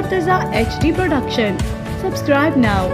Murtaza HD Production. Subscribe now.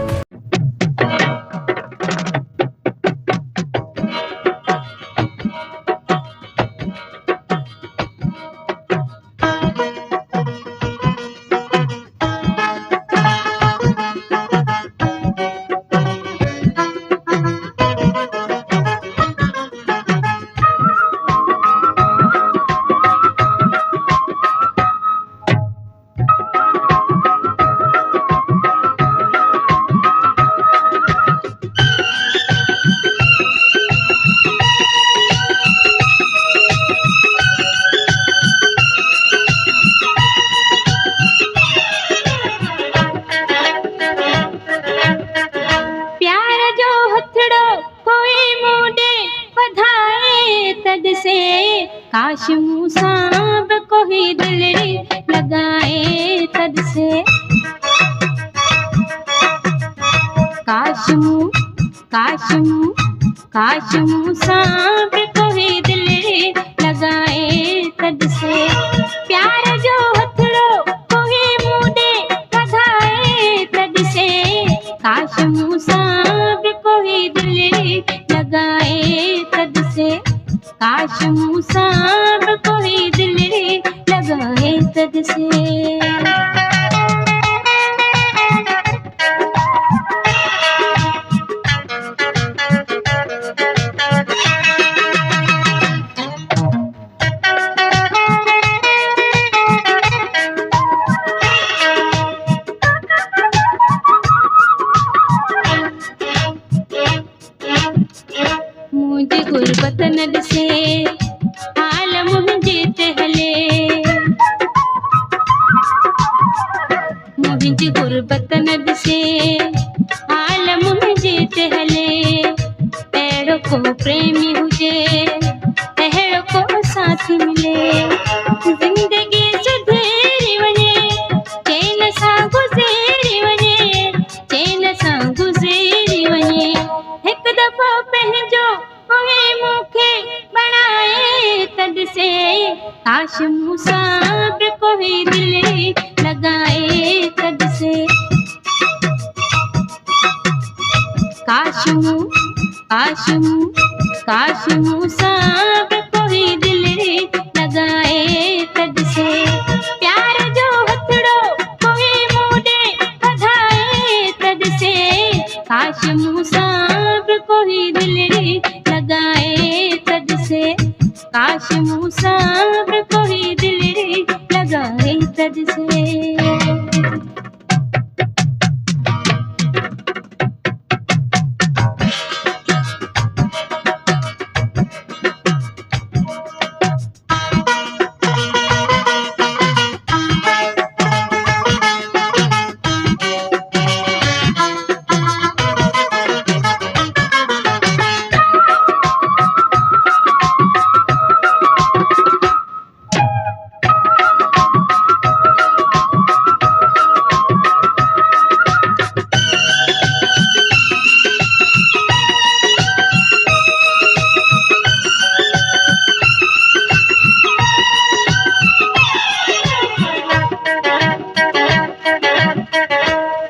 काश मुँह सांब कोई दिल लगाए तद से, काश मुँह सांब कोई दिल लगाए तद से। प्यार जो हथड़ो कोई मुँह बधाए तद से, काश मुँह सांब कोई दिल लगाए तद से, काश मुँह सांब कोई दिल लगाए तद से। मुझे गुरबत नद से हाल मुझे तहले, मुझे गुरबत नद से हाल मुझे तहले। अहिड़ो को प्रेमी हुजे, अहिड़ो को साथी मिले, ज़िंदगी सुधरी वञे, चैन सां गुज़री वञे, चैन सां गुज़री वञे। हिकु दफ़ो पंहिंजो मूंखे बणाए तद से, काश मुँह सांब कोई दिल लगाए तद से, काश मुँह सांब कोई दिल लगाए तद से। प्यार जो हथड़ो कोई मुँह बधाए तद से, काश मुँह सांब कोई दिल लगाए तद से, काश मुँह सांब कोई दिल लगाए तद से।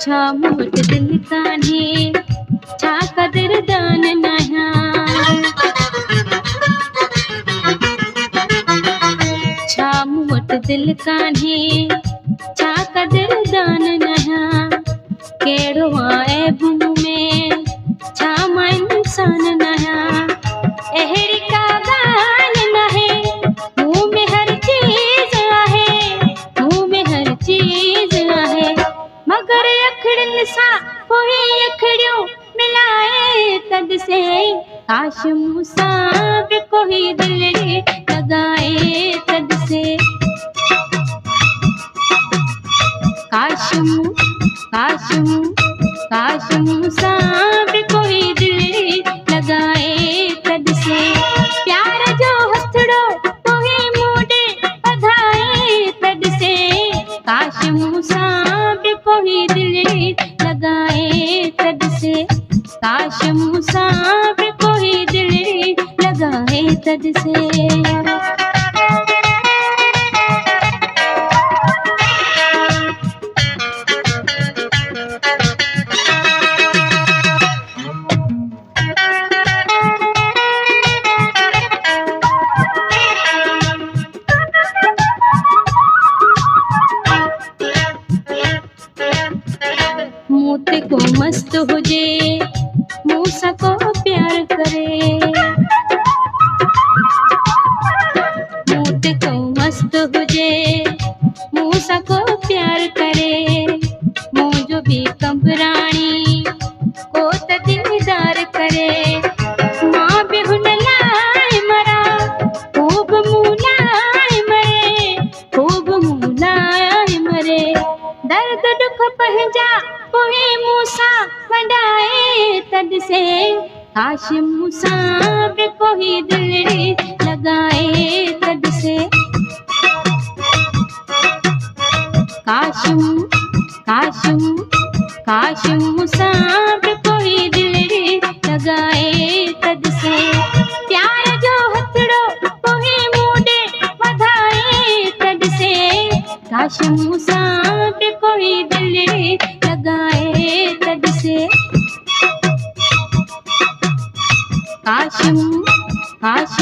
छा मूं वटि दिलि कान्हे, छा क़दरदान नाहियां, छा मूं वटि दिलि कान्हे, छा क़दरदान नाहियां। कहिड़ो आहे ऐब मूं में, छा मां इंसान नाहियां। अहिड़ी का ॻाल्हि नाहे, मूं में हर चीज़ आहे, मूं में हर चीज़ आहे। मगर अखड़ियुनि सां कोई अखड़ियूं मिलाए तद से, काश मुँह सांब कोई दिल लगाए तद से, काश मुँह सांब कोई दिल लगाए तद से। प्यार जो हथड़ो कोई मुँह बधाए तद से, काश मुँह सांब कोई दिल लगाए तद से, काश मुँह सांब कोई दिल लगाए तद से। मस्त हुजे मूंसां को प्यार करे मूं ते को मस्त हुजे मूंसां को प्यार करे मुंहिंजो बि कंबराणी को त दीदार करे मां बि हुन लाइ मरां हू बि मूं लाइ मरे हू बि मूं लाइ मरे दर्द दुख पंहिंजा पोइ मूंसां वंडाए तॾसे काश मूंसां बि कोई दिलि लॻाए तॾसे काश काश काश मूंसां बि कोई दिलि लॻाए तॾसे प्यार जो हथड़ो पोइ मूं ॾे वधाए तॾसे काश मूंसां बि कोई दिलि लॻाए तॾसे काश काश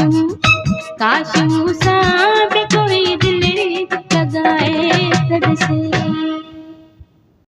काश मूंसां बि